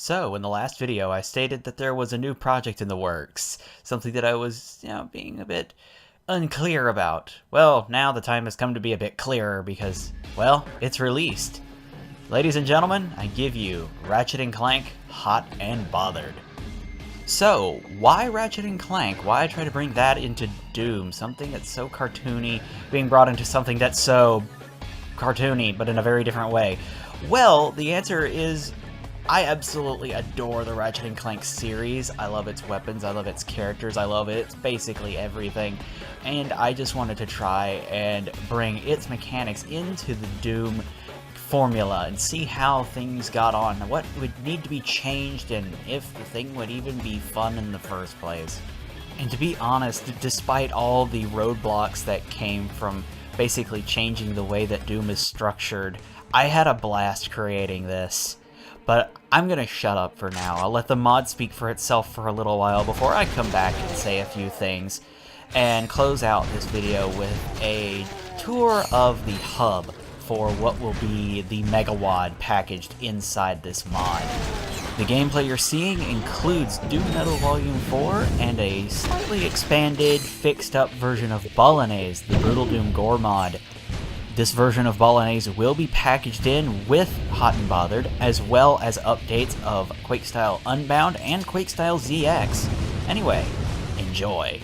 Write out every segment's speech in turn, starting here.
So, in the last video, I stated that there was a new project in the works, something that I was, being a bit unclear about. Well, now the time has come to be a bit clearer because, well, it's released. Ladies and gentlemen, I give you Ratchet and Clank Hot and Bothered. So, why Ratchet and Clank? Why try to bring that into Doom? Something that's so cartoony, being brought into something that's so cartoony, but in a very different way. Well, the answer is I absolutely adore the Ratchet and Clank series. I love its weapons, I love its characters, I love its basically everything. And I just wanted to try and bring its mechanics into the Doom formula and see how things got on, what would need to be changed, and if the thing would even be fun in the first place. And to be honest, despite all the roadblocks that came from basically changing the way that Doom is structured, I had a blast creating this. But I'm gonna shut up for now. I'll let the mod speak for itself for a little while before I come back and say a few things and close out this video with a tour of the hub for what will be the Megawad packaged inside this mod. The gameplay you're seeing includes Doom Metal Volume 4 and a slightly expanded, fixed-up version of Bolognese, the Brutal Doom Gore mod. This version of Bolognese will be packaged in with Hot and Bothered, as well as updates of Quakestyle Unbound and Quakestyle ZX. Anyway, enjoy.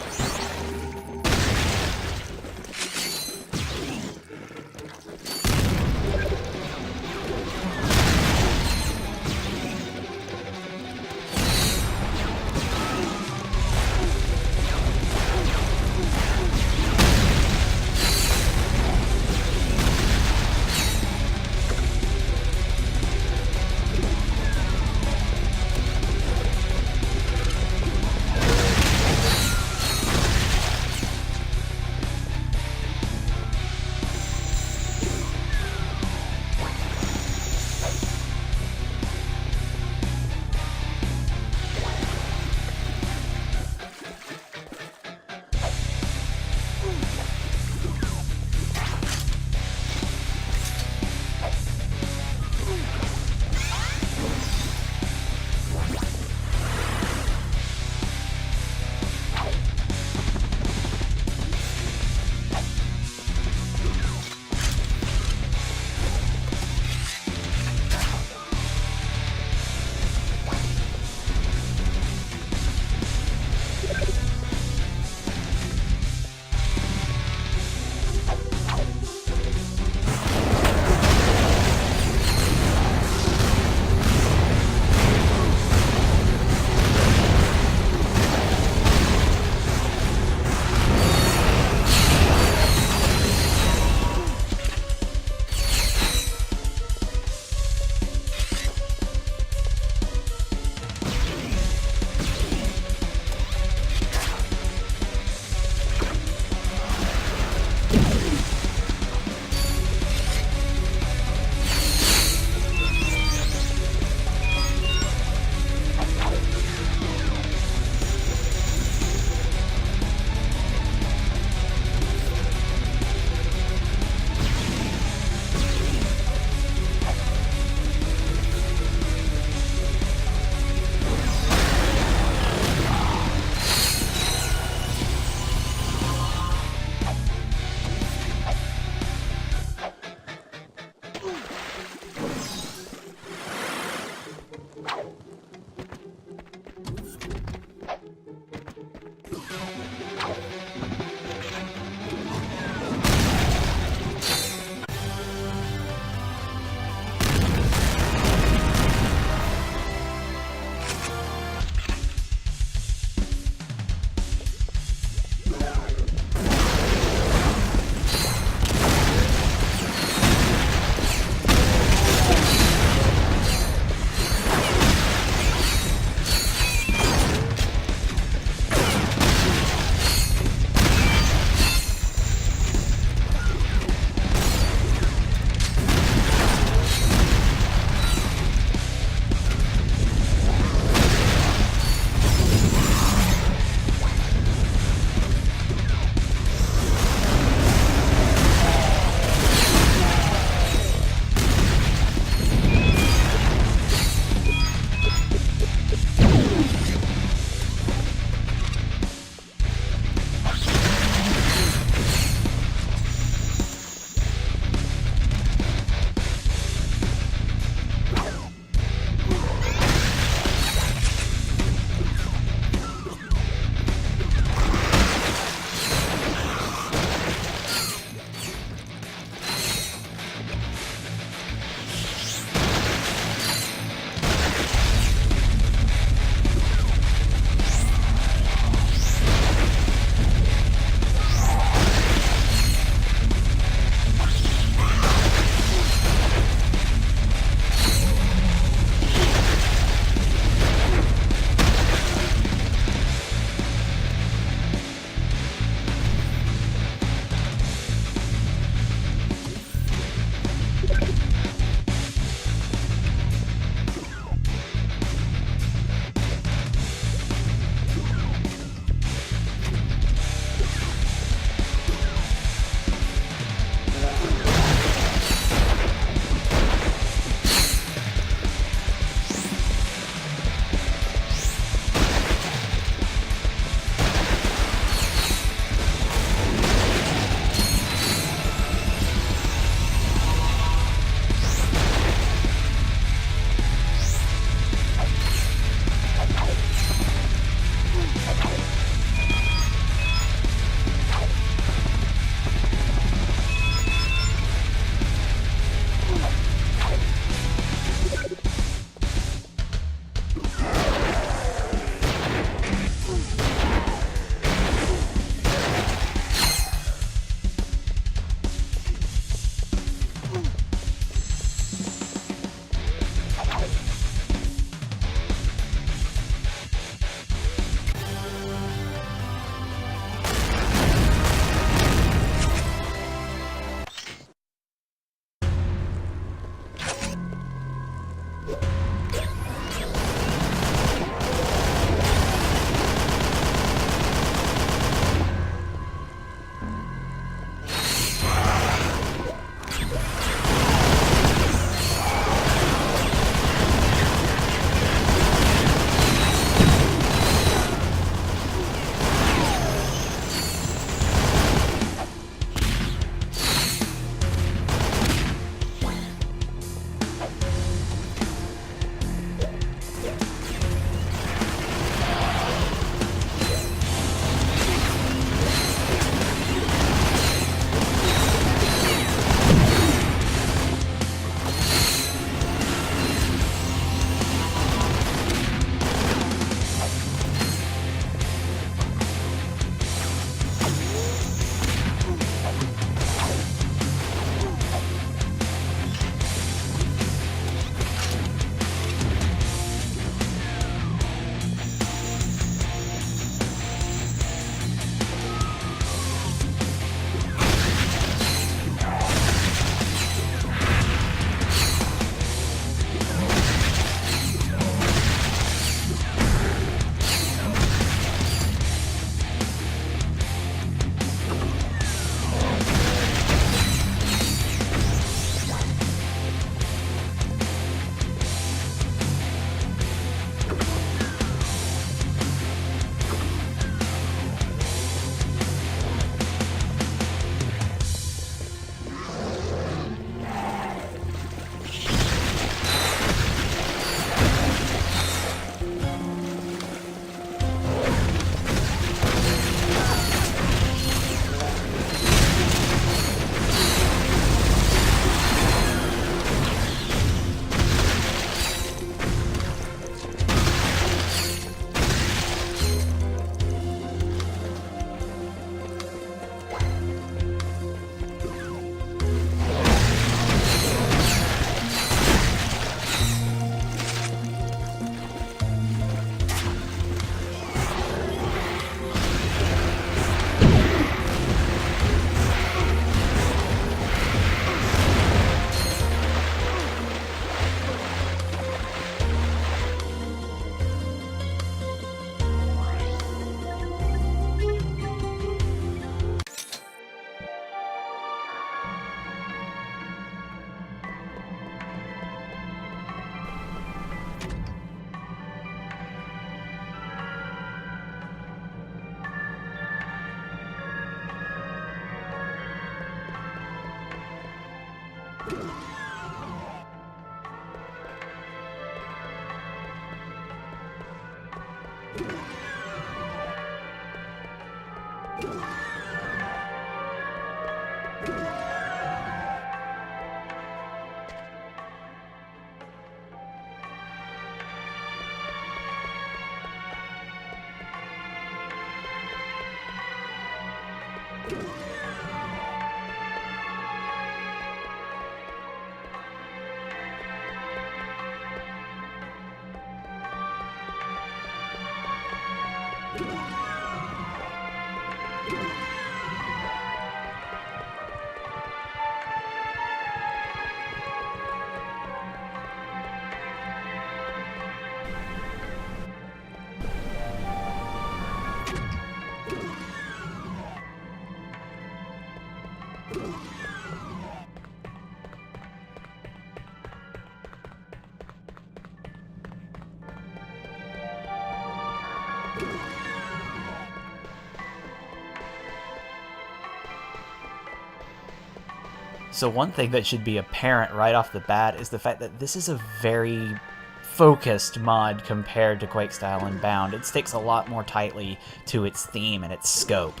So one thing that should be apparent right off the bat is the fact that this is a very focused mod compared to Quake-Style Unbound. It sticks a lot more tightly to its theme and its scope.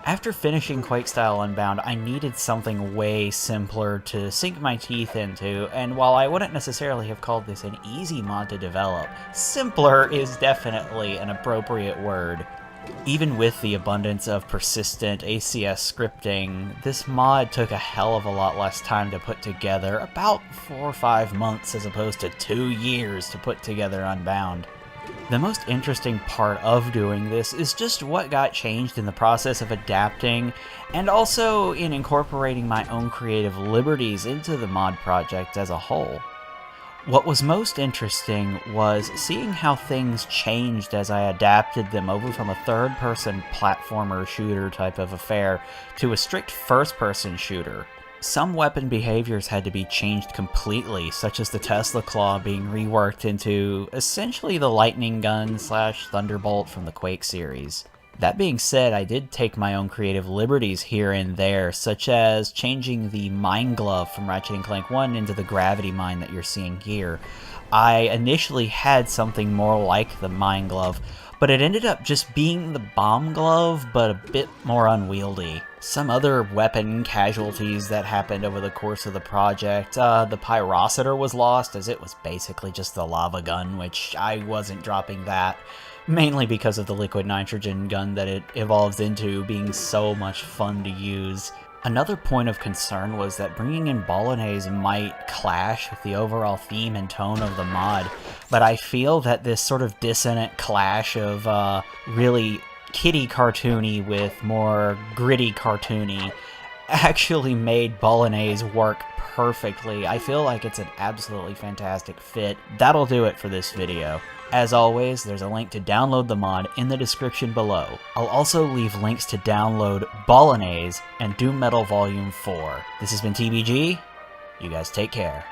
After finishing Quake-Style Unbound, I needed something way simpler to sink my teeth into, and while I wouldn't necessarily have called this an easy mod to develop, simpler is definitely an appropriate word. Even with the abundance of persistent ACS scripting, this mod took a hell of a lot less time to put together, about 4 or 5 months as opposed to 2 years to put together Unbound. The most interesting part of doing this is just what got changed in the process of adapting, and also in incorporating my own creative liberties into the mod project as a whole. What was most interesting was seeing how things changed as I adapted them over from a third-person platformer shooter type of affair to a strict first-person shooter. Some weapon behaviors had to be changed completely, such as the Tesla Claw being reworked into essentially the lightning gun / thunderbolt from the Quake series. That being said, I did take my own creative liberties here and there, such as changing the Mine Glove from Ratchet & Clank 1 into the Gravity Mine that you're seeing here. I initially had something more like the Mine Glove, but it ended up just being the Bomb Glove, but a bit more unwieldy. Some other weapon casualties that happened over the course of the project, the Pyrocitor was lost, as it was basically just the lava gun, which I wasn't dropping that. Mainly because of the liquid nitrogen gun that it evolves into being so much fun to use. Another point of concern was that bringing in Bolognese might clash with the overall theme and tone of the mod, but I feel that this sort of dissonant clash of really kiddie cartoony with more gritty cartoony actually made Bolognese work perfectly. I feel like it's an absolutely fantastic fit. That'll do it for this video. As always, there's a link to download the mod in the description below. I'll also leave links to download Bolognese and Doom Metal Volume 4. This has been TBG. You guys take care.